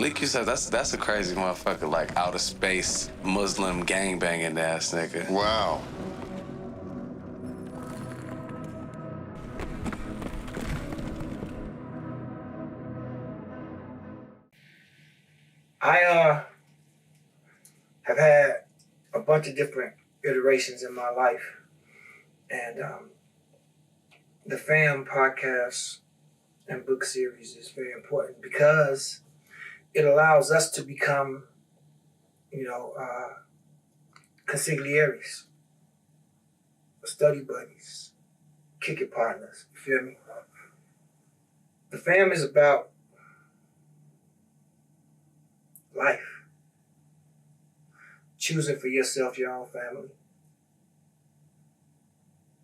Malik Yusef, that's a crazy motherfucker, like outer space Muslim gangbanging ass nigga. Wow. I have had a bunch of different iterations in my life, and the FAM podcast and book series is very important because it allows us to become, consiglieres, study buddies, kick it partners. You feel me? The FAM is about life. Choosing for yourself your own family,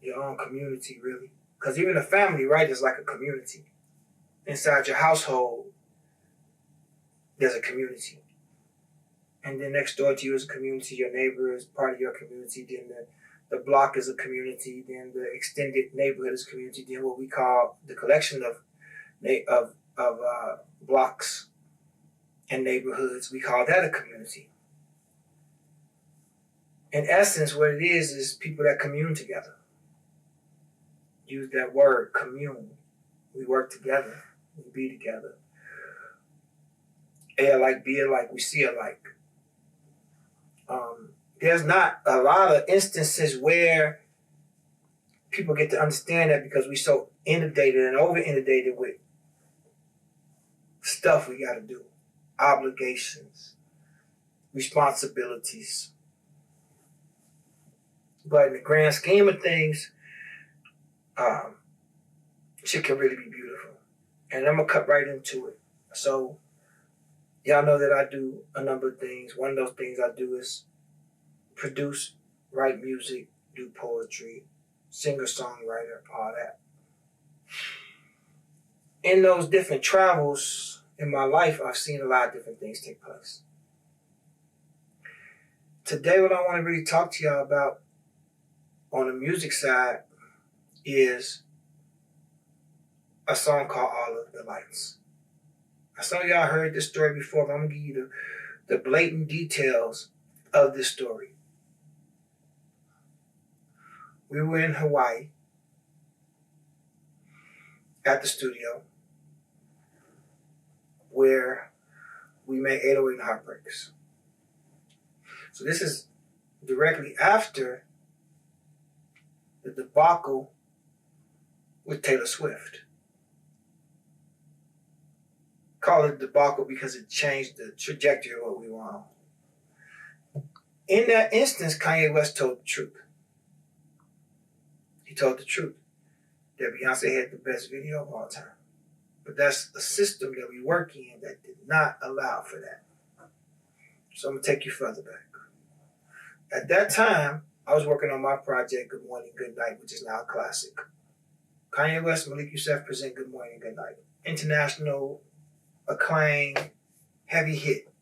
your own community, really. Because even a family, right, is like a community. Inside your household, there's a community. And then next door to you is a community. Your neighbor is part of your community. Then the block is a community. Then the extended neighborhood is a community. Then what we call the collection of blocks and neighborhoods, we call that a community. In essence, what it is people that commune together. Use that word, commune. We work together. We be together. A alike, be alike, we see alike. There's not a lot of instances where people get to understand that because we're so inundated and over-inundated with stuff we got to do. Obligations, responsibilities. But in the grand scheme of things, shit can really be beautiful. And I'm going to cut right into it. So, y'all know that I do a number of things. One of those things I do is produce, write music, do poetry, singer-songwriter, all that. In those different travels in my life, I've seen a lot of different things take place. Today, what I want to really talk to y'all about on the music side is a song called All of the Lights. Some of y'all heard this story before, but I'm going to give you the blatant details of this story. We were in Hawaii at the studio where we made 808 Heartbreaks. So this is directly after the debacle with Taylor Swift. Call it debacle because it changed the trajectory of what we were on. In that instance, Kanye West told the truth. He told the truth that Beyonce had the best video of all time. But that's a system that we work in that did not allow for that. So I'm going to take you further back. At that time, I was working on my project, Good Morning, Good Night, which is now a classic. Kanye West, Malik Yusef present Good Morning, Good Night. International acclaim, heavy hit.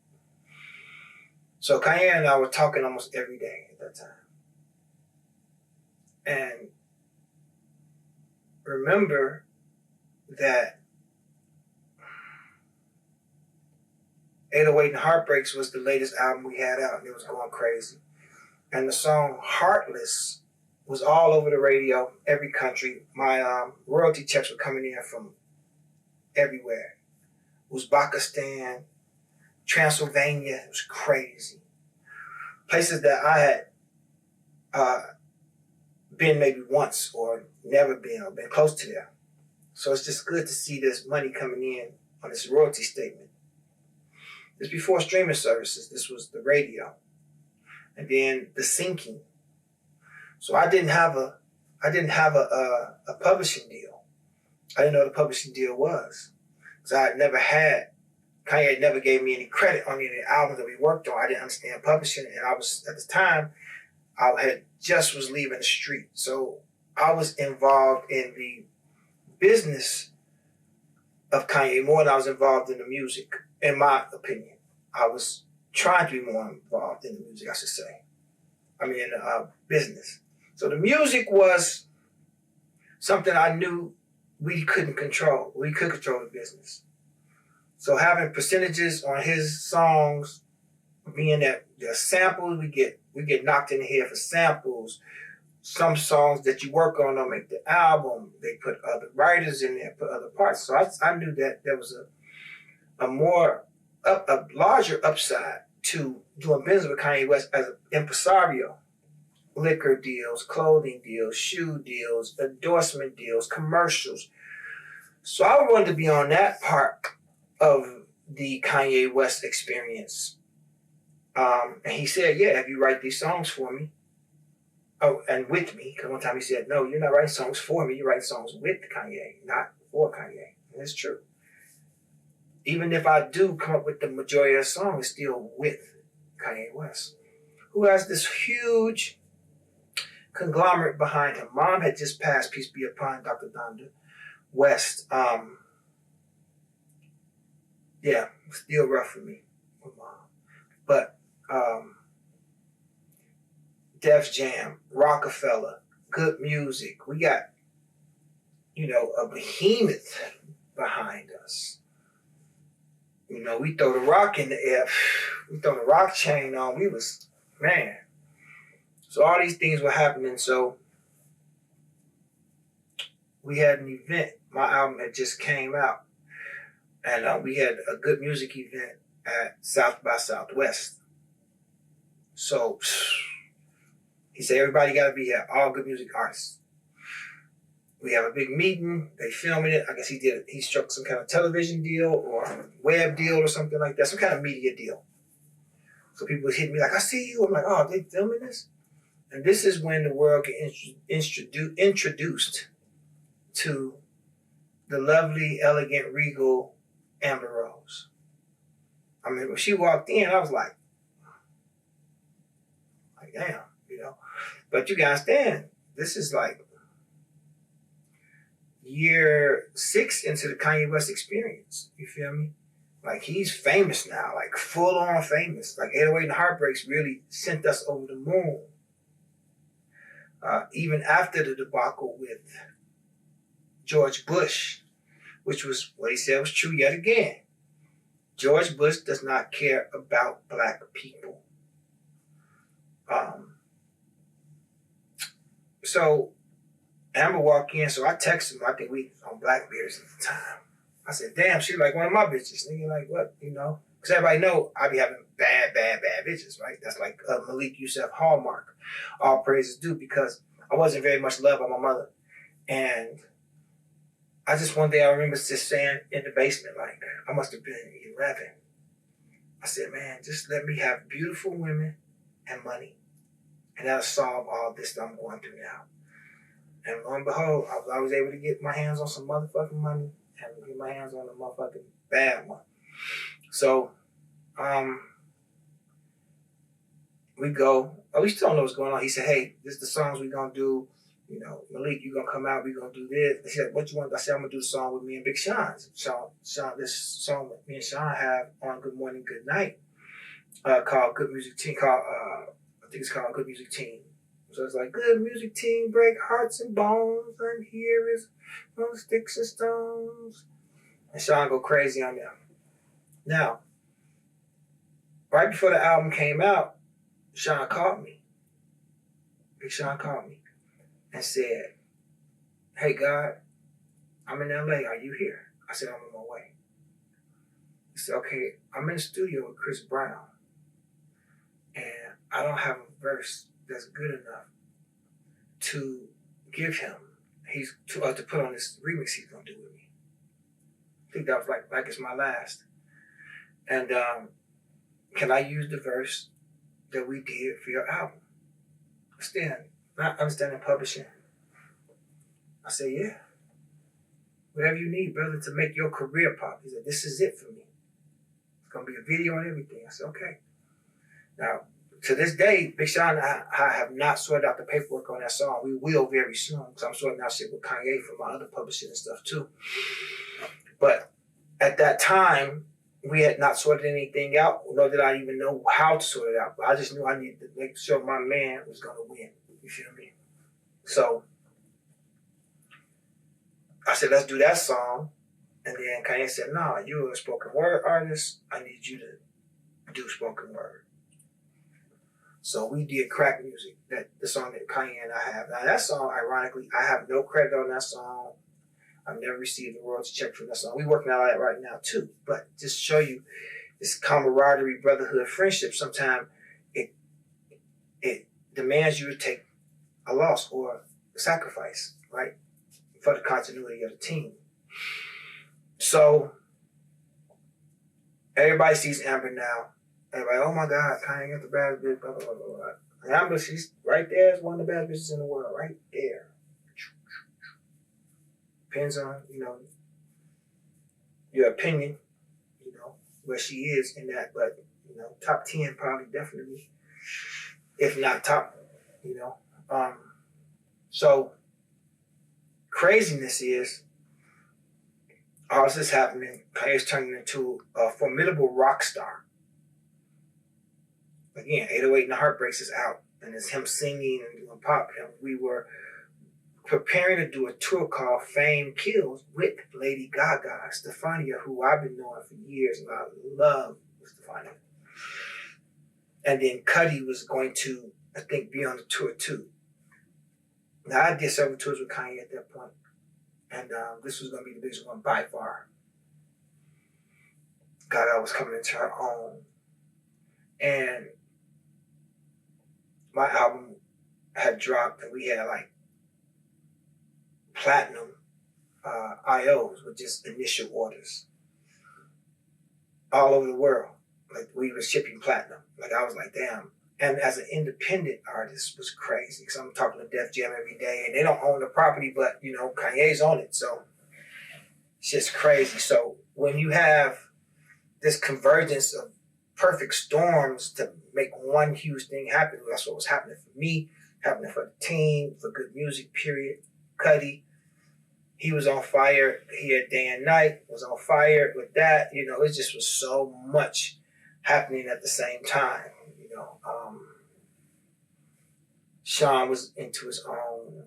So Kanye and I were talking almost every day at that time. And remember that 808 and Heartbreaks was the latest album we had out, and it was going crazy. And the song Heartless was all over the radio, every country. My royalty checks were coming in from everywhere. Uzbekistan, Transylvania, it was crazy. Places that I had been maybe once or never been or been close to there. So it's just good to see this money coming in on this royalty statement. This before streaming services. This was the radio. And then the syncing. So I didn't have a publishing deal. I didn't know what a publishing deal was. So I had never had, Kanye never gave me any credit on any of the albums that we worked on. I didn't understand publishing, and I was, at the time, I was leaving the street. So I was involved in the business of Kanye more than I was involved in the music, in my opinion. I was trying to be more involved in the music, I should say. I mean, in the business. So the music was something I knew we couldn't control. We could control the business. So having percentages on his songs, being that the samples we get knocked in the head for samples. Some songs that you work on don't make the album. They put other writers in there, put other parts. So I knew that there was a larger upside to doing business with Kanye West as an impresario. Liquor deals, clothing deals, shoe deals, endorsement deals, commercials. So I wanted to be on that part of the Kanye West experience. And he said, yeah, if you write these songs for me, oh, and with me, because one time he said, no, you're not writing songs for me, you're writing songs with Kanye, not for Kanye. And it's true. Even if I do come up with the majority of the song, it's still with Kanye West, who has this huge conglomerate behind him. Mom had just passed, peace be upon Dr. Donda West. Yeah, still rough for me with Mom. But Def Jam, Rockefeller, Good Music. We got, a behemoth behind us. We throw the rock in the air. We throw the rock chain on. We was, man. So all these things were happening. So we had an event. My album had just came out. And we had a Good Music event at South by Southwest. So he said, everybody got to be here, all Good Music artists. We have a big meeting. They filming it. I guess he struck some kind of television deal or web deal or something like that, some kind of media deal. So people would hit me like, I see you. I'm like, oh, they filming this? And this is when the world get introduced to the lovely, elegant, regal Amber Rose. I mean, when she walked in, I was like damn, But you gotta understand, this is like year 6 into the Kanye West experience. You feel me? Like he's famous now, like full on famous. Like 808 and Heartbreaks really sent us over the moon. Even after the debacle with George Bush, which was what he said was true yet again. George Bush does not care about black people. So Amber walked in, so I texted him. I think we was on Blackberries at the time. I said, damn, she like one of my bitches. Nigga, like what, Because everybody know I be having bad bitches, right? That's like Malik Yusef hallmark. All praises due, because I wasn't very much loved by my mother. And I just one day I remember just saying in the basement, like, I must have been 11. I said, man, just let me have beautiful women and money. And that'll solve all this that I'm going through now. And lo and behold, I was able to get my hands on some motherfucking money and get my hands on a motherfucking bad one. So, we go. We still don't know what's going on. He said, hey, this is the songs we're going to do. Malik, you going to come out, we're going to do this. He said, what you want? I said, I'm going to do a song with me and Big Sean. Sean, this song with me and Sean have on Good Morning, Good Night, called Good Music Team, I think it's called Good Music Team. So it's like, good music team, break hearts and bones, and here is no sticks and stones. And Sean go crazy on them. Now, right before the album came out, Sean called me. Big Sean called me and said, hey, God, I'm in LA. Are you here? I said, I'm on my way. He said, okay, I'm in the studio with Chris Brown, and I don't have a verse that's good enough to give him. He's to put on this remix he's gonna do with me. I think that was like it's my last. And can I use the verse that we did for your album? Not understanding publishing. I said, yeah. Whatever you need, brother, to make your career pop. He said, this is it for me. It's gonna be a video and everything. I said, okay. Now, to this day, Big Sean and I have not sorted out the paperwork on that song. We will very soon, because I'm sorting out shit with Kanye for my other publishing and stuff too. But at that time, we had not sorted anything out, nor did I even know how to sort it out. But I just knew I needed to make sure my man was going to win. You feel me? So I said, let's do that song. And then Kanye said, "No, you're a spoken word artist. I need you to do spoken word." So we did crack music. That the song that Kanye and I have. Now that song, ironically, I have no credit on that song. I've never received a royalty check from that song. We're working on that right now too. But just to show you this camaraderie, brotherhood, friendship, sometimes it demands you to take a loss or a sacrifice, right? For the continuity of the team. So everybody sees Amber now. Everybody, oh my God, Kanye got the bad bitch, blah, blah, blah, blah. And Amber, she's right there as one of the bad bitches in the world, right there. Depends on, your opinion, where she is in that, but, top 10 probably definitely, if not top, So craziness is, all this is happening, Kanye's turning into a formidable rock star. Again, 808 and the Heartbreaks is out, and it's him singing and doing pop. And we were preparing to do a tour called Fame Kills with Lady Gaga, Stefania, who I've been knowing for years, and I love Stefania. And then Cudi was going to, I think, be on the tour too. Now, I did several tours with Kanye at that point, and this was going to be the biggest one by far. Gaga was coming into her own. And my album had dropped, and we had like platinum IOs with just initial orders all over the world. Like we were shipping platinum. Like I was like, damn. And as an independent artist, it was crazy because I'm talking to Def Jam every day, and they don't own the property, but Kanye's on it, so it's just crazy. So when you have this convergence of perfect storms to make one huge thing happen, that's what was happening for me, happening for the team, for good music, period. Cudi, he was on fire. He had Day and Night, was on fire with that. It just was so much happening at the same time. Sean was into his own.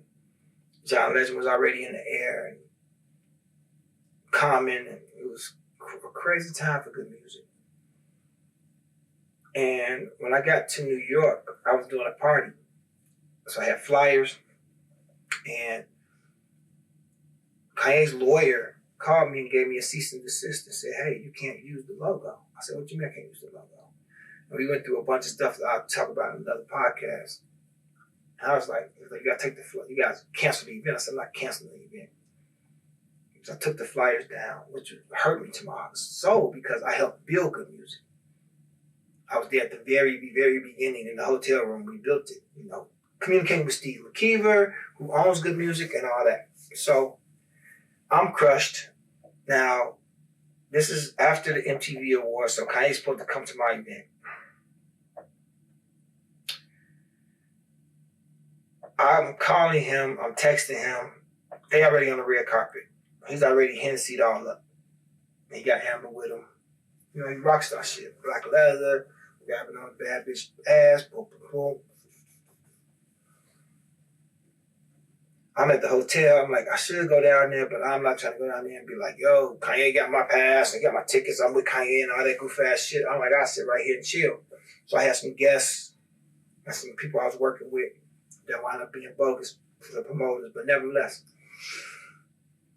John Legend was already in the air, and Common, and it was a crazy time for good music. And when I got to New York, I was doing a party. So I had flyers, and Kanye's lawyer called me and gave me a cease and desist and said, "Hey, you can't use the logo." I said, "What do you mean I can't use the logo?" And we went through a bunch of stuff that I'll talk about in another podcast. And I was like, "You gotta take you guys cancel the event." I said, "I'm not canceling the event." So I took the flyers down, which hurt me to my soul because I helped build good music. I was there at the very, very beginning in the hotel room. We built it, communicating with Steve McKeever, who owns good music and all that. So I'm crushed. Now, this is after the MTV Awards, so Kanye's supposed to come to my event. I'm calling him, I'm texting him. They already on the red carpet. He's already Hennessy'd all up. He got Amber with him. He rockstar shit. Black leather, grabbing on a bad bitch ass, boom, boom, boom. I'm at the hotel. I'm like, I should go down there, but I'm not trying to go down there and be like, yo, Kanye got my pass, I got my tickets, I'm with Kanye and all that goof ass shit. I'm like, I'll sit right here and chill. So I had some guests and some people I was working with that wound up being bogus for the promoters, but nevertheless,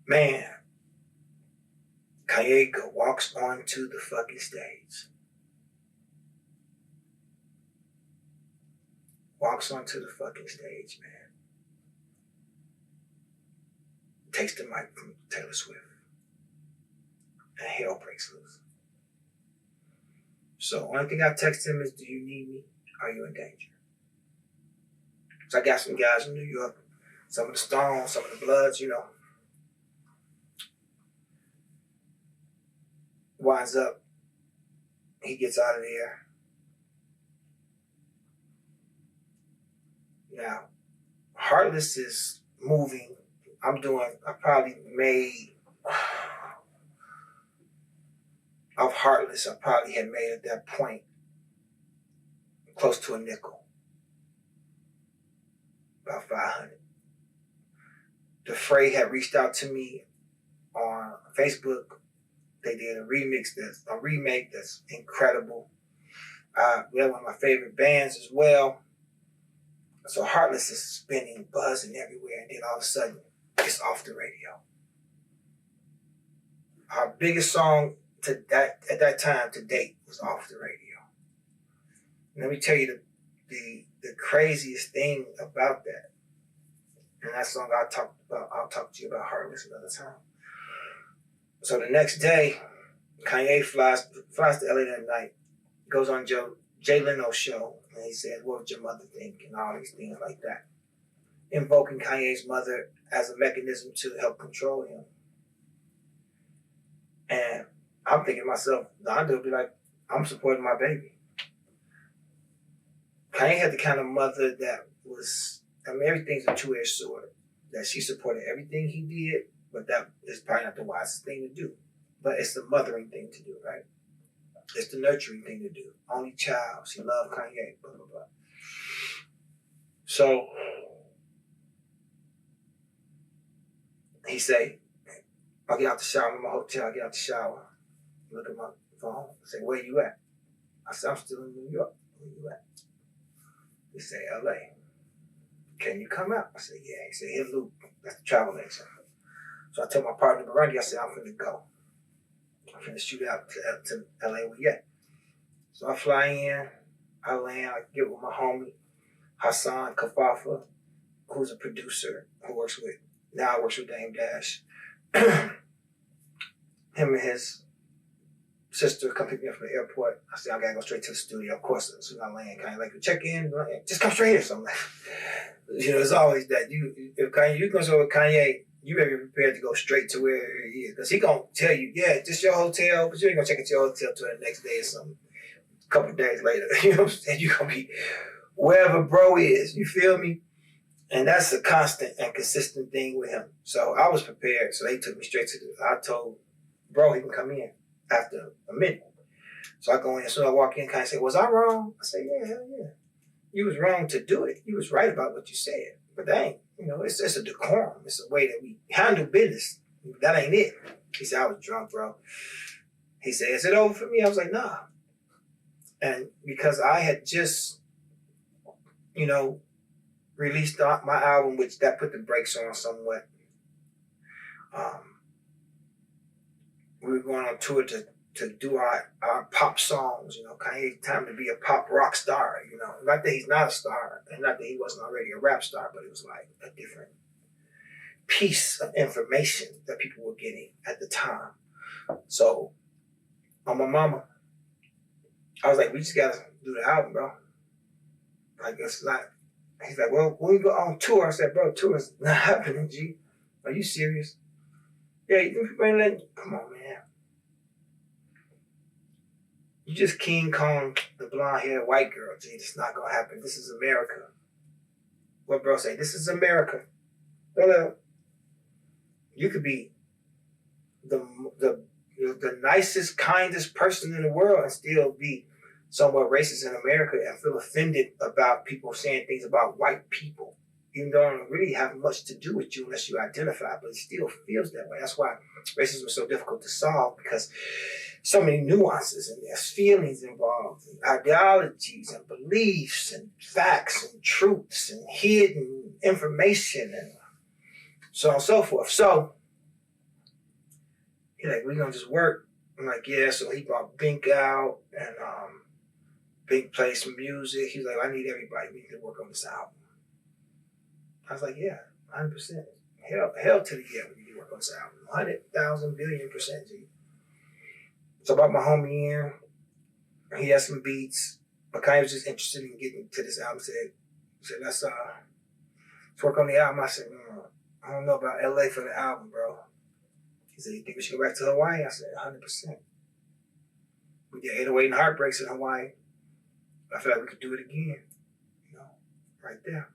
man, Kanye walks onto the fucking stage. Walks onto the fucking stage, man. Takes the mic from Taylor Swift. And hell breaks loose. So only thing I text him is, do you need me? Are you in danger? So I got some guys in New York, some of the Stones, some of the Bloods, Winds up, he gets out of there. Now, Heartless is moving. I probably made, of Heartless, I probably had made at that point close to a nickel. About 500. The Fray had reached out to me on Facebook. They did a remake that's incredible. They're one of my favorite bands as well. So Heartless is spinning, buzzing everywhere, and then all of a sudden, it's off the radio. Our biggest song at that time to date was off the radio. And let me tell you the craziest thing about that. And that song I'll talk to you about Heartless another time. So the next day, Kanye flies to LA that night, goes on Jay Leno's show, and he said, "What would your mother think?" and all these things like that, invoking Kanye's mother as a mechanism to help control him. And I'm thinking to myself, Donda would be like, "I'm supporting my baby." Kanye had the kind of mother that was, everything's a two-edged sword. That she supported everything he did, but that is probably not the wisest thing to do. But it's the mothering thing to do, right? It's the nurturing thing to do. Only child. She loved Kanye, blah, blah, blah. So, he say, I'll get out the shower. I'm in my hotel. I get out the shower. Look at my phone. Say, "Where you at?" I said, "I'm still in New York." "Where you at?" He say, "LA. Can you come out?" I said, "Yeah." He said, "Hit Luke. That's the travel agent." So I told my partner, Burundi, I said, "I'm finna go. I'm finna shoot out to LA where you at." So I fly in, I land, I get with my homie, Hassan Kafafa, who's a producer who works with Dame Dash. Him and his sister come pick me up from the airport. I said, "I gotta go straight to the studio." Of course, as soon as I land, kind of like, "Check in, just come straight here." So I'm like, it's always that. If you go with Kanye, you better be prepared to go straight to where he is. Because he gonna tell you, "Yeah, this your hotel," but you ain't gonna check into your hotel till the next day or something. A couple of days later, you know what I'm saying? You're gonna be wherever bro is, you feel me? And that's a constant and consistent thing with him. So I was prepared. So they took me straight to I told bro he can come in after a minute. So I go in, so I walk in, kind of say, "Was I wrong?" I say, "Yeah, hell yeah. You was wrong to do it. You was right about what you said. But dang, it's a decorum. It's a way that we handle business. That ain't it." He said, "I was drunk, bro." He said, "Is it over for me?" I was like, "Nah." And because I had just, released my album, which that put the brakes on somewhat. We were going on tour to do our pop songs, Kanye, time to be a pop rock star, Not that he's not a star, and not that he wasn't already a rap star, but it was like a different piece of information that people were getting at the time. So, on my mama, I was like, "We just gotta do the album, bro." Like, it's not. He's like, "Well, when we go on tour," I said, "Bro, tour is not happening, G. Are you serious?" "Yeah, you think people ain't letting you?" Come on, man. You just King Kong, the blonde-haired white girl, G. It's not gonna happen. This is America. What bro say? This is America. No. You could be the nicest, kindest person in the world and still be somewhat racist in America and feel offended about people saying things about white people. Even though it don't really have much to do with you unless you identify, but it still feels that way. That's why racism is so difficult to solve, because so many nuances and there's feelings involved, and ideologies and beliefs and facts and truths and hidden information and so on and so forth. So he's like, "We gonna just work?" I'm like, "Yeah." So he brought Bink out, and Bink played some music. He's like, "I need everybody. We need to work on this album." I was like, "Yeah, 100%. Hell to the yeah, we need to work on this album. 100,000 billion%, G." So I brought my homie in. He had some beats. But Kanye was just interested in getting to this album. He said, let's work on the album. I said, "I don't know about LA for the album, bro." He said, "You think we should go back to Hawaii?" I said, 100%. We did 808 and Heartbreaks in Hawaii. I feel like we could do it again, right there.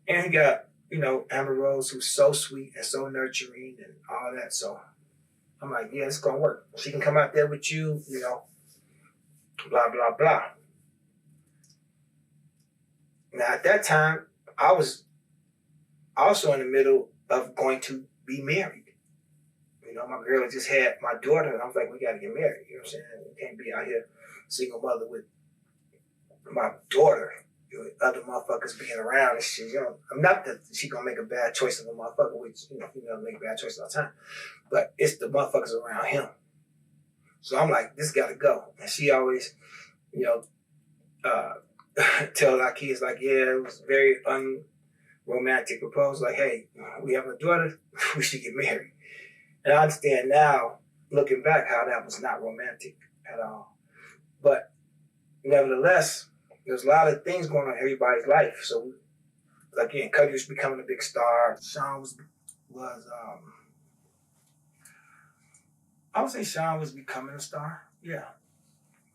And he got, Amber Rose, who's so sweet and so nurturing and all that. So I'm like, "Yeah, it's going to work. She can come out there with you, blah, blah, blah." Now, at that time, I was also in the middle of going to be married. You know, my girl had just had my daughter, and I was like, we got to get married. You know what I'm saying? We can't be out here single mother with my daughter, other motherfuckers being around and shit. You know, I'm not that she gonna make a bad choice of a motherfucker, which, you know, females make bad choices all the time. But it's the motherfuckers around him. So I'm like, this gotta go. And she always, you know, tell our kids, like, yeah, it was very unromantic proposal. Like, hey, we have a daughter, we should get married. And I understand now, looking back, how that was not romantic at all. But nevertheless, there's a lot of things going on in everybody's life. So, again, Cuddy was becoming a big star. Sean was I would say Sean was becoming a star. Yeah.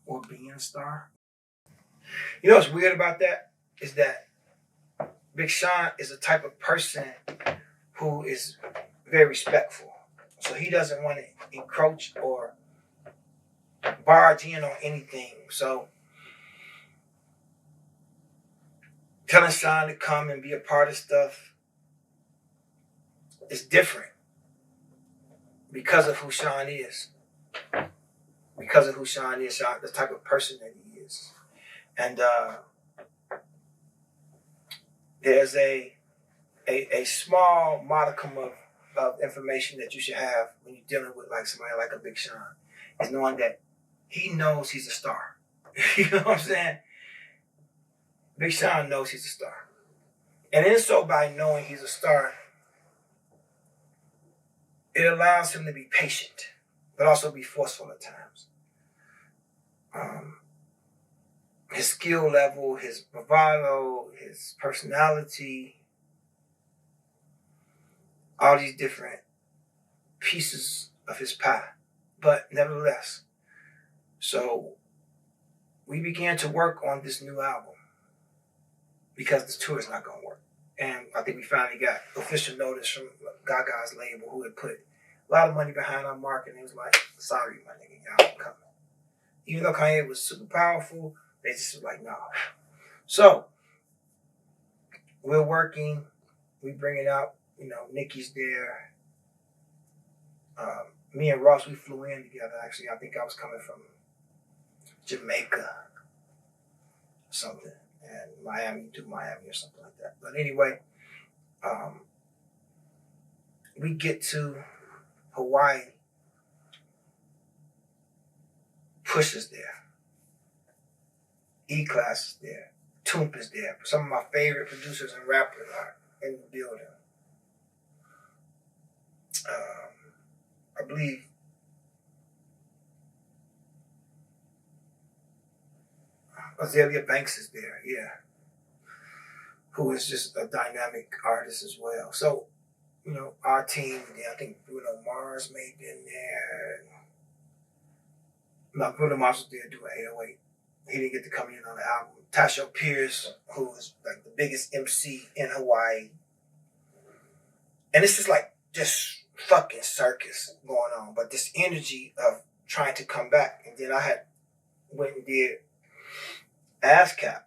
Or being a star. You know what's weird about that? Is that Big Sean is a type of person who is very respectful. So he doesn't want to encroach or barge in on anything. So telling Sean to come and be a part of stuff is different because of who Sean is. Because of who Sean is, Sean, the type of person that he is. And there's a small modicum of information that you should have when you're dealing with like somebody like a Big Sean, is knowing that he knows he's a star. You know what I'm saying? Big Sean knows he's a star. And then so by knowing he's a star, it allows him to be patient, but also be forceful at times. His skill level, his bravado, his personality, all these different pieces of his pie. But nevertheless, so we began to work on this new album because this tour is not going to work. And I think we finally got official notice from Gaga's label, who had put a lot of money behind our marketing. It was like, sorry, my nigga, y'all ain't coming. Even though Kanye was super powerful, they just was like, nah. So we're working. We bring it out. You know, Nikki's there. Me and Ross, we flew in together. Actually, I think I was coming from Jamaica or something, and Miami or something like that. But anyway, we get to Hawaii. Push is there. E-Class is there. Toomp is there. Some of my favorite producers and rappers are in the building. I believe Azalea Banks is there, yeah, who is just a dynamic artist as well. So, you know, our team, I think Bruno Mars may have been there. No, Bruno Mars was there doing 808. He didn't get to come in on the album. Tasha Pierce, who is like the biggest MC in Hawaii. And it's just like this fucking circus going on, but this energy of trying to come back. And then I had went and did ASCAP,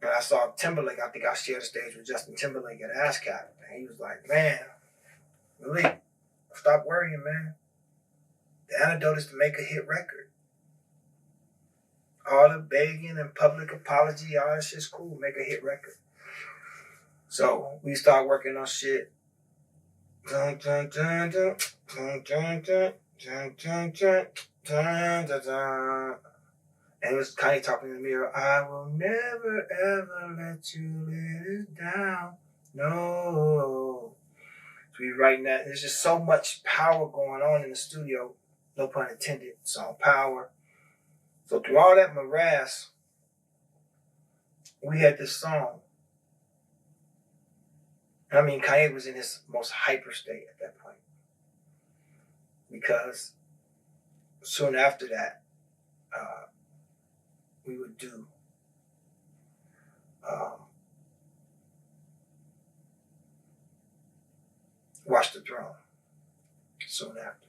and I saw Timberlake. I think I shared the stage with Justin Timberlake at ASCAP, and he was like, man, Malik, stop worrying, man. The antidote is to make a hit record. All the begging and public apology, all that shit's cool. Make a hit record. So we start working on shit. Dun, dun, dun, dun, dun, dun, dun, dun, dun, dun, dun, dun, dun. And it was Kanye talking in the mirror. I will never ever let you let it down. No. So we writing that. There's just so much power going on in the studio. No pun intended. It's all power. So through all that morass, we had this song. I mean, Kanye was in his most hyper state at that point. Because soon after that, we would do Watch the Throne soon after.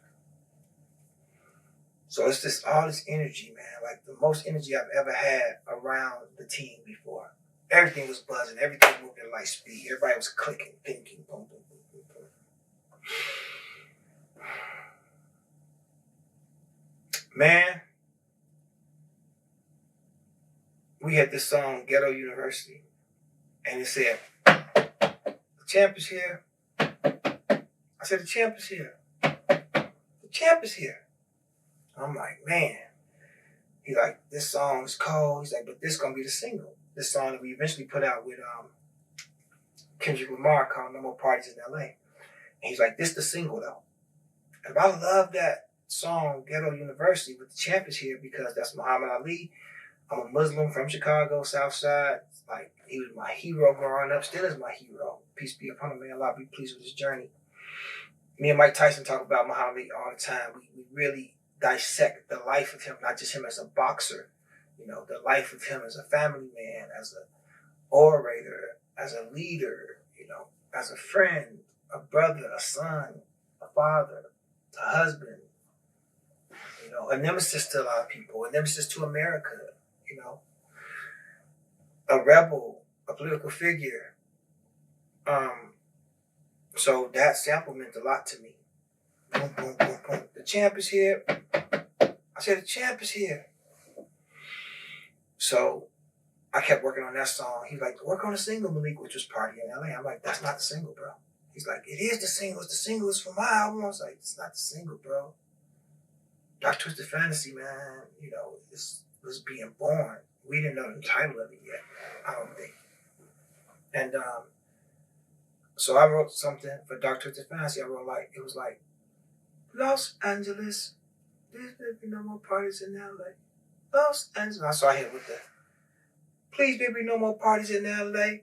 So it's just all this energy, man. Like the most energy I've ever had around the team before. Everything was buzzing. Everything moved at light speed. Everybody was clicking, thinking, boom, boom, boom, boom, boom. Man, we had this song, Ghetto University, and it said, the champ is here. I said, the champ is here. The champ is here. I'm like, man. He's like, this song is cold. He's like, but this gonna be the single. This song that we eventually put out with Kendrick Lamar called No More Parties in LA. And he's like, this the single though. And I love that song, Ghetto University, with the champ is here because that's Muhammad Ali. I'm a Muslim from Chicago, South Side. Like, he was my hero growing up, still is my hero. Peace be upon him, may Allah be pleased with his journey. Me and Mike Tyson talk about Muhammad Ali all the time. We really dissect the life of him, not just him as a boxer, you know, the life of him as a family man, as an orator, as a leader, you know, as a friend, a brother, a son, a father, a husband, you know, a nemesis to a lot of people, a nemesis to America, you know, a rebel, a political figure. So that sample meant a lot to me. Boom, boom, boom, boom. The champ is here. I said, the champ is here. So I kept working on that song. He's like, work on the single, Malik, which was Party in LA. I'm like, that's not the single, bro. He's like, it is the single. It's the single. It's for my album. I was like, it's not the single, bro. Dark Twisted Fantasy, man, you know, this was being born. We didn't know the title of it yet, I don't think. And so I wrote something for Dark Twisted Fantasy. I wrote it was like, Los Angeles, there's baby no more parties in LA. Los Angeles. So I hit with the, please baby no more parties in LA.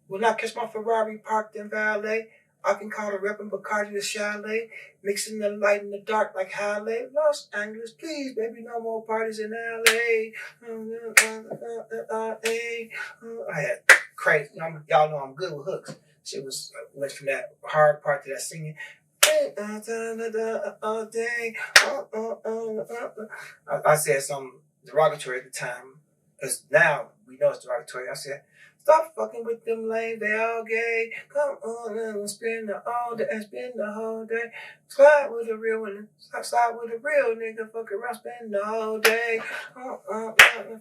Will not catch my Ferrari parked in valet. I can call the reppin' Bacardi the chalet, mixing the light in the dark like Halle. Los Angeles, please, baby, no more parties in LA. I had crazy. Y'all know I'm good with hooks. Shit went from that hard part to that singing. I said something derogatory at the time, because now we know it's derogatory. I said, stop fucking with them lame, they all gay. Come on and spend the whole day. Slide with a real one, slide with a real nigga. Fuck around, spend the whole day.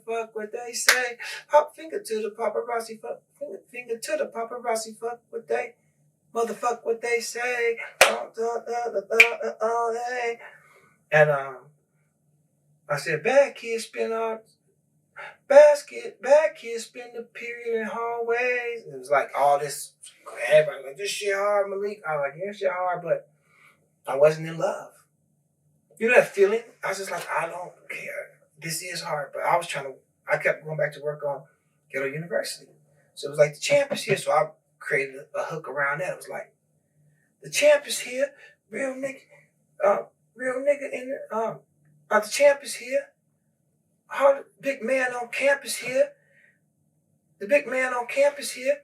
Fuck what they say. Pop finger to the paparazzi, fuck finger to the paparazzi. Fuck what they, motherfuck what they say. And I said, bad kids spend all. Bad kids spend the period in hallways. It was like all this, everybody like, this shit hard, Malik. I was like, yeah, shit hard, but I wasn't in love. You know that feeling? I was just like, I don't care. This is hard, but I kept going back to work on Ghetto University. So it was like, the champ is here. So I created a hook around that. It was like, the champ is here, real nigga in the champ is here. Hard big man on campus here. The big man on campus here.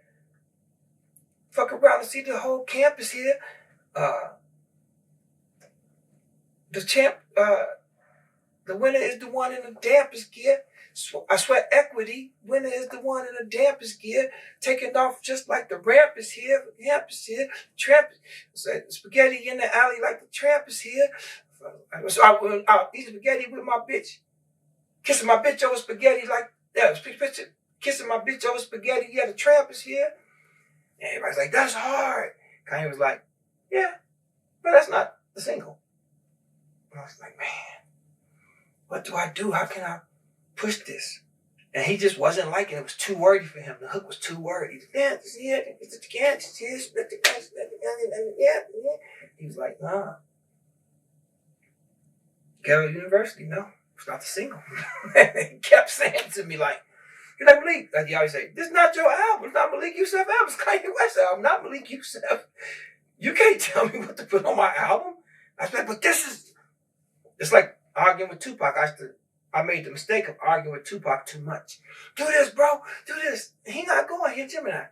Fuck around and see the whole campus here. The champ, the winner is the one in the dampest gear. I swear equity, winner is the one in the dampest gear. Taking off just like the ramp is here. Ramp is here. Tramp, spaghetti in the alley like the tramp is here. So I eat spaghetti with my bitch. Kissing my bitch over spaghetti like that. Kissing my bitch over spaghetti. Yeah, the tramp is here. And everybody's like, that's hard. Kanye was like, yeah, but that's not the single. And I was like, man, what do I do? How can I push this? And he just wasn't liking it. It was too wordy for him. The hook was too wordy. He was like, nah. Ghetto University, no. It's not the single. He kept saying to me like, you're like, Malik, like he always say, this is not your album. It's not Malik Yusef album. It's Kanye West album, not Malik Yusef. You can't tell me what to put on my album. I said, but this is, it's like arguing with Tupac. I made the mistake of arguing with Tupac too much. Do this, bro. Do this. He not going here, Gemini.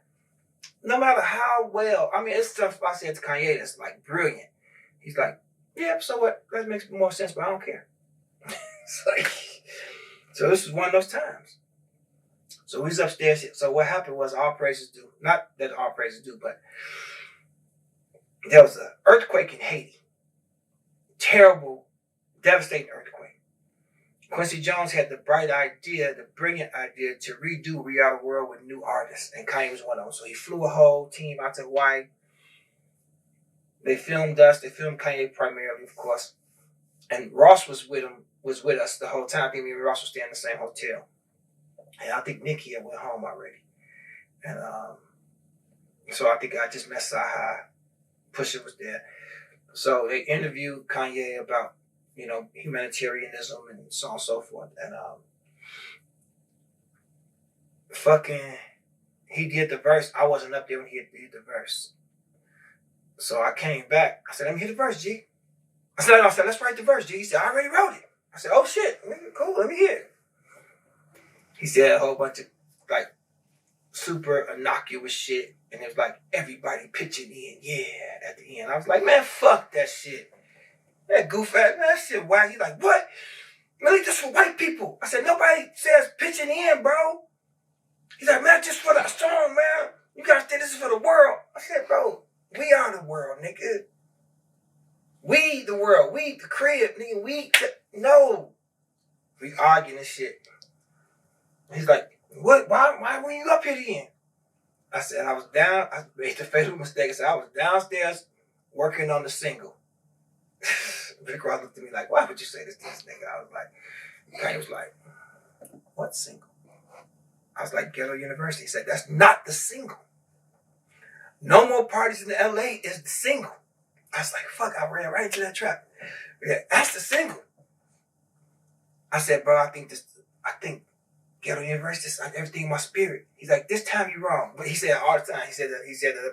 No matter how well, I mean, it's stuff I said to Kanye that's like brilliant. He's like, yeah, so what? That makes more sense, but I don't care. So this is one of those times. So we was upstairs. So what happened was all praises due. Not that all praises due, but There was an earthquake in Haiti. Terrible, devastating earthquake. Quincy Jones had the brilliant idea to redo We Are the World with new artists, and Kanye was one of them. So he flew a whole team out to Hawaii. They filmed us. They filmed Kanye primarily, of course. And Ross was with us the whole time. I think me and Ross was staying in the same hotel. And I think Nikki had went home already. And so I think I just met Saha. Pusha was there. So they interviewed Kanye about, humanitarianism and so on and so forth. And he did the verse. I wasn't up there when he did the verse. So I came back. I said, let me hear the verse, G. I said, let's write the verse, G. He said, I already wrote it. I said, oh shit, cool, let me hear it. He said a whole bunch of like super innocuous shit. And it was like everybody pitching in, yeah, at the end. I was like, man, fuck that shit. That goof ass, man, that shit whack. He's like, what? Really, just for white people? I said, nobody says pitching in, bro. He's like, man, just for the song, man. You gotta think this is for the world. I said, bro, we are the world, nigga. We the world. We the crib, nigga. No. We arguing and shit. He's like, what? Why were you up here again? I said, I was down. I made the fatal mistake. I said, I was downstairs working on the single. Rick Ross looked at me like, why would you say this to this nigga? I was like, Kanye was like, what single? I was like, Ghetto University. He said, that's not the single. No More Parties in LA is the single. I was like, fuck, I ran right into that trap. Yeah, that's the single. I said, bro, I think Ghetto University is like everything in my spirit. He's like, this time you're wrong. But he said all the time. He said that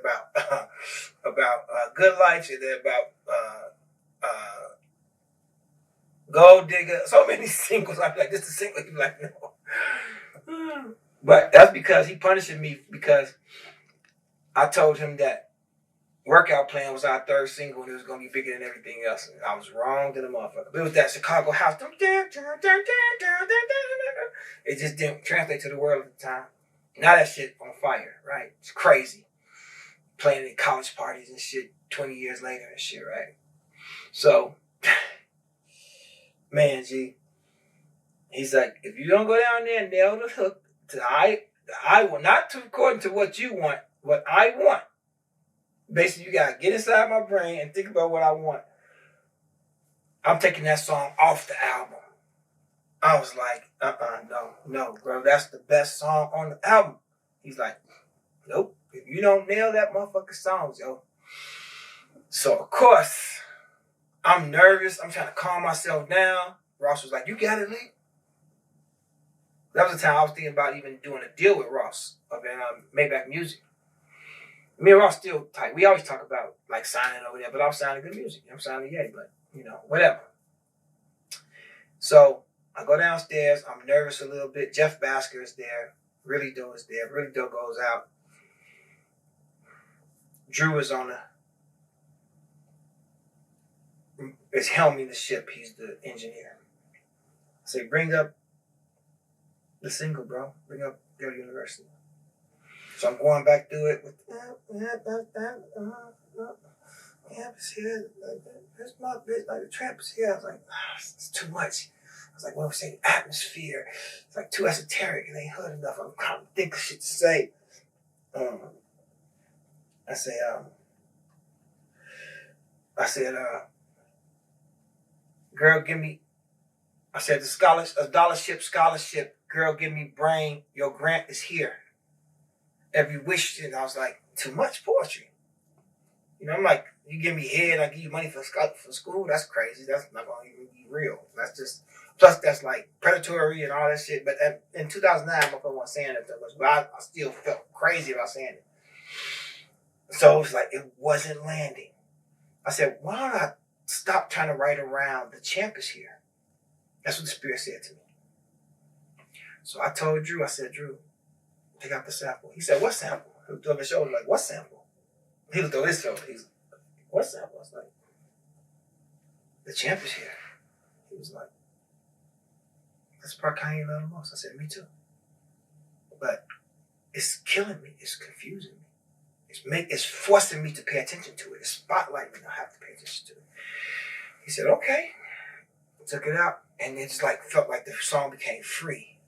about Good Life. He said that about Gold Digger. So many singles. I'm like, this is the single. He's like, no. But that's because he punishing me because I told him that Workout Plan was our third single and it was going to be bigger than everything else. And I was wrong to the motherfucker. But it was that Chicago house. It just didn't translate to the world at the time. Now that shit on fire, right? It's crazy. Playing in college parties and shit 20 years later and shit, right? So, man, G, he's like, if you don't go down there and nail the hook, I will not according to what you want, what I want. Basically, you gotta get inside my brain and think about what I want. I'm taking that song off the album. I was like, no, bro, that's the best song on the album. He's like, nope, if you don't nail that motherfucking song, yo. So, of course, I'm nervous. I'm trying to calm myself down. Ross was like, you got it, Lee. That was the time I was thinking about even doing a deal with Ross of Maybach Music. Me and Ross still tight. We always talk about like signing over there, but I'm signing good music. I'm signing yay, but whatever. So I go downstairs. I'm nervous a little bit. Jeff Basker is there. Really Doe is there. Really Doe goes out. Drew is is helming the ship. He's the engineer. I say, bring up the single, bro. Bring up Ghetto University. So I'm going back through it with campus here. There's my bitch, like the trap is here. I was like, it's too much. I was like, what was saying? Atmosphere. It's like too esoteric. It ain't hood enough. I'm trying to think of shit to say. I said, girl, give me. I said, a scholarship. Girl, give me brain. Your grant is here. Every wish, and I was like, too much poetry. I'm like, you give me head, I give you money for school. That's crazy. That's not going to even be real. That's just, plus that's like predatory and all that shit. But in 2009, my phone wasn't saying that much, but I still felt crazy about saying it. So it was like, it wasn't landing. I said, why don't I stop trying to write around the champ is here? That's what the Spirit said to me. So I told Drew, I said, Drew, take out the sample. He said, what sample? He looked over his shoulder like, what sample? He looked over his shoulder. He's like, what sample? I was like, the champ is here. He was like, that's the part Kanye loved the most. I said, me too. But it's killing me. It's confusing me. It's forcing me to pay attention to it. It's spotlighting me. I have to pay attention to it. He said, okay. Took it out, and it's like felt like the song became free.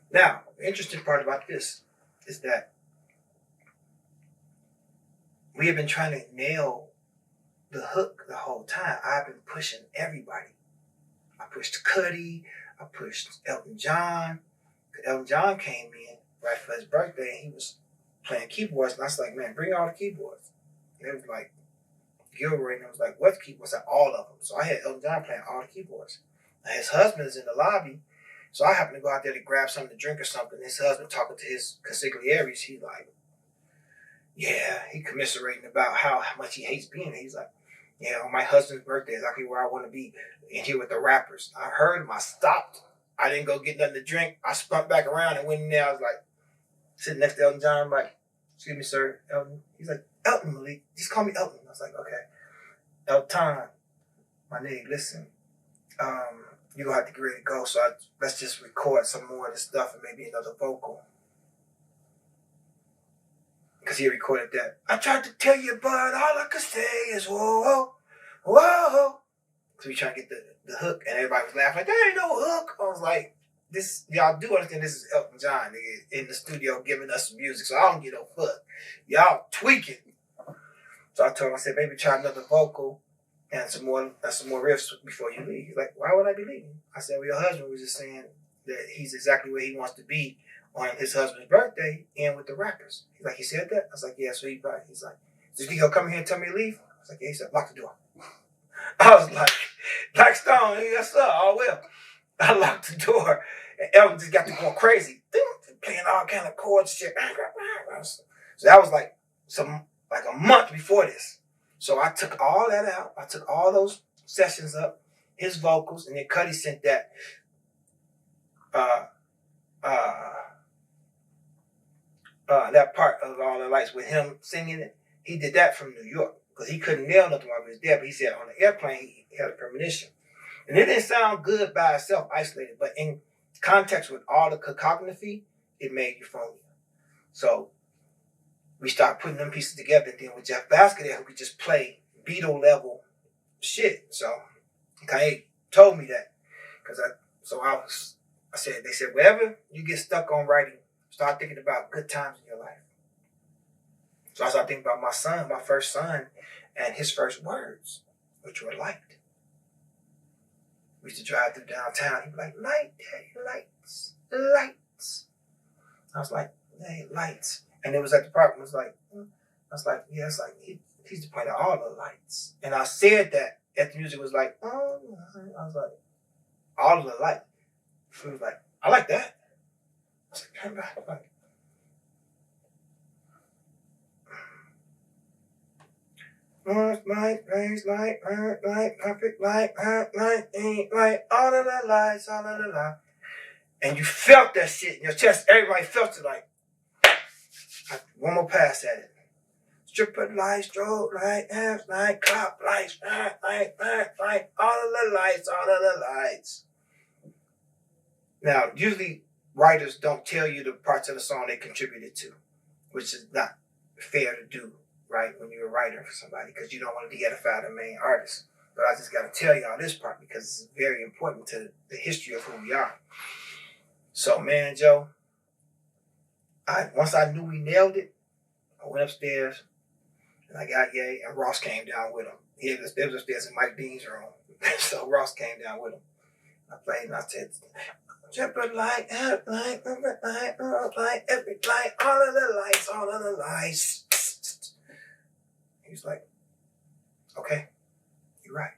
Now, the interesting part about this is that we have been trying to nail the hook the whole time. I've been pushing everybody. I pushed Cudi. I pushed Elton John. Elton John came in right for his birthday, and he was playing keyboards. And I was like, man, bring all the keyboards. And it was like, Gilroy, and I was like, what keyboards? I said, all of them. So I had Elton John playing all the keyboards. Now his husband is in the lobby. So I happened to go out there to grab something to drink or something. His husband talking to his consiglieres. He like, yeah, he commiserating about how much he hates being there. He's like, yeah, on my husband's birthday, exactly where I want to be, in here with the rappers. I heard him. I stopped. I didn't go get nothing to drink. I spun back around and went in there. I was like, sitting next to Elton John. I'm like, excuse me, sir, Elton. He's like, Elton, Malik. Just call me Elton. I was like, okay. Elton, my nigga, listen. You're going to have to get ready to go. So let's just record some more of this stuff and maybe another vocal. Because he recorded that. I tried to tell you, but all I could say is whoa, whoa. So we trying to get the hook, and everybody was laughing like, there ain't no hook. I was like, this, y'all do understand this is Elton John, nigga, in the studio giving us some music, so I don't get no fuck. Y'all tweaking. So I told him, I said, maybe try another vocal and some more riffs before you leave. He's like, why would I be leaving? I said, well, your husband was just saying that he's exactly where he wants to be on his husband's birthday and with the rappers. He's like, he said that? I was like, yeah, so he's like, is he gonna come here and tell me to leave? I was like, yeah, he said, lock the door. I was like, Black Stone, yes sir, all well. I locked the door, and Elton just got to going crazy, playing all kind of chords, shit. So that was like a month before this. So I took all that out. I took all those sessions up, his vocals, and then Cudi sent that that part of All the Lights with him singing it. He did that from New York because he couldn't nail nothing while he was there. But he said on the airplane he had a premonition, and it didn't sound good by itself, isolated. But in context with all the cacophony, it made euphonia. So we started putting them pieces together. And then with Jeff Basket there, who could just play Beatle level shit. So Kanye told me that because they said, wherever you get stuck on writing, start thinking about good times in your life. So I started thinking about my first son, and his first words, which were light. We used to drive through downtown. He'd be like, light, daddy, lights, lights. I was like, hey, lights. And it was at the park. I was like, yeah, it's like, he's to point out all the lights. And I said that at the music was like, oh, I was like, all of the light. He was like, I like that. I was like, light, perfect light, ain't light, all of the lights, all of the light. And you felt that shit in your chest. Everybody felt it like, one more pass at it. Stripper lights, strobe light, amp light, clock lights, light, all of the lights, all of the lights. Now, usually writers don't tell you the parts of the song they contributed to, which is not fair to do, right, when you're a writer for somebody, because you don't want to de-edify the main artist. But I just got to tell y'all this part because it's very important to the history of who we are. So, man, Joe, once I knew we nailed it, I went upstairs and I got Ye, and Ross came down with him. They was upstairs in Mike Dean's room. So Ross came down with him. I played and I said, Shepherd light, every light, every light, all of the lights, all of the lights. He was like, okay, you're right.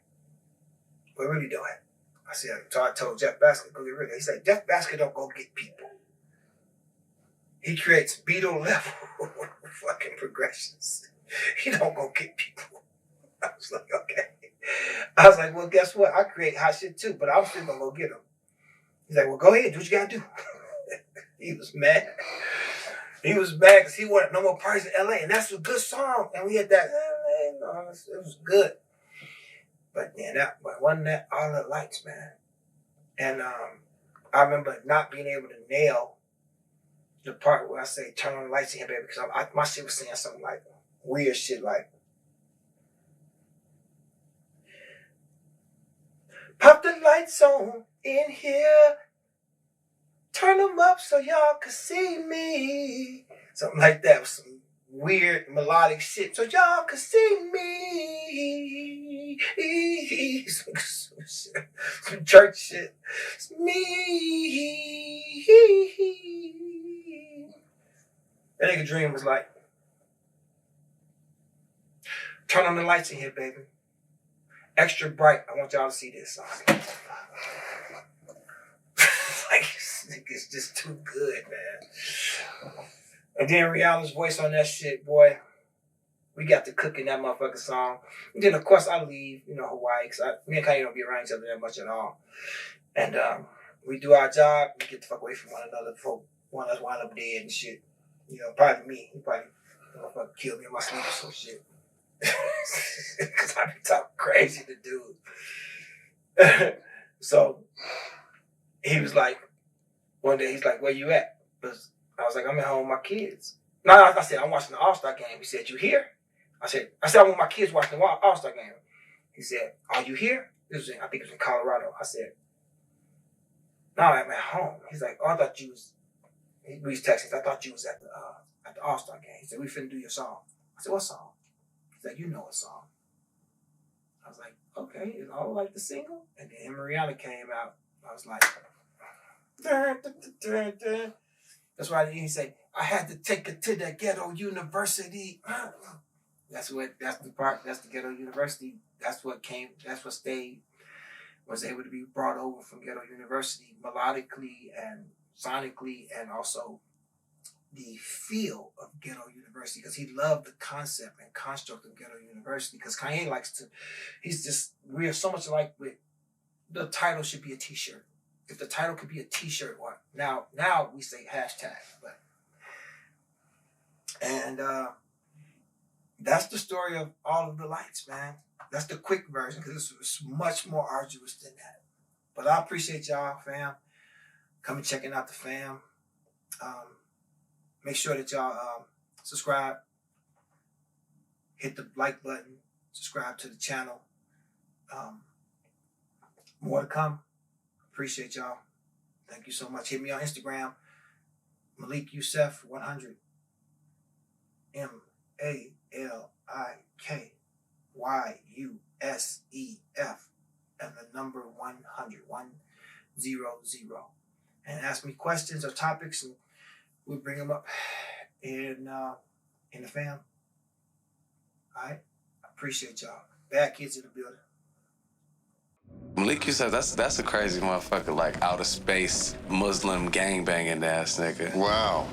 We're really doing it. I said, so I told Jeff Basket, go get rid of it. He said, Jeff Basket don't go get people. He creates Beatle level fucking progressions. He don't go get people. I was like, okay. I was like, well, guess what? I create hot shit too, but I'm still gonna go get him. He's like, well, go ahead, do what you gotta do. He was mad. He was mad because he wanted no more parties in LA, and that's a good song. And we had that, it was good. But yeah, but wasn't that all the lights, man? And I remember not being able to nail the part where I say turn on the lights in here, baby, because my shit was saying something like weird shit like pop the lights on in here, turn them up so y'all can see me. Something like that. Some weird melodic shit so y'all can see me. Some church shit. It's me. That nigga Dream was like, turn on the lights in here, baby. Extra bright. I want y'all to see this. Like, it's just too good, man. And then Rhianna's voice on that shit, boy. We got to cook in that motherfucking song. And then, of course, I leave, Hawaii, because me and Kanye don't be around each other that much at all. And we do our job. We get the fuck away from one another before one of us wind up dead and shit. Probably me. He probably motherfucker killed me in my sleep or some shit. Because I be talking crazy to dude. So he was like, one day he's like, where you at? Because I was like, I'm at home with my kids. No, I said, I'm watching the All-Star game. He said, you here? I said, I'm with my kids watching the All-Star game. He said, are you here? I think it was in Colorado. I said, no, I'm at home. He's like, oh, I thought you was, he was texting, I thought you was at the All-Star game. He said, we finna do your song. I said, what song? He's like, you know a song. I was like, okay, it's all like the single? And then him and Rhianna came out. I was like, that's why he say, I had to take it to the ghetto university. That's the ghetto university. That's what stayed, was able to be brought over from ghetto university melodically and sonically, and also the feel of ghetto university, because he loved the concept and construct of ghetto university, because Kanye we are so much alike with, the title should be a t-shirt. If the title could be a t-shirt, or now we say hashtag, and that's the story of all of the lights, man. That's the quick version, because this was much more arduous than that. But I appreciate y'all, fam, coming checking out the fam. Make sure that y'all subscribe, hit the like button, subscribe to the channel. More to come. Appreciate y'all. Thank you so much. Hit me on Instagram, Malik Yusef 100. MALIKYUSEF and the number 100, 100. And ask me questions or topics, and we'll bring them up in the fam. All right? I appreciate y'all. Bad kids in the building. Malik Yusef, that's a crazy motherfucker, like outer space Muslim gangbanging ass nigga. Wow.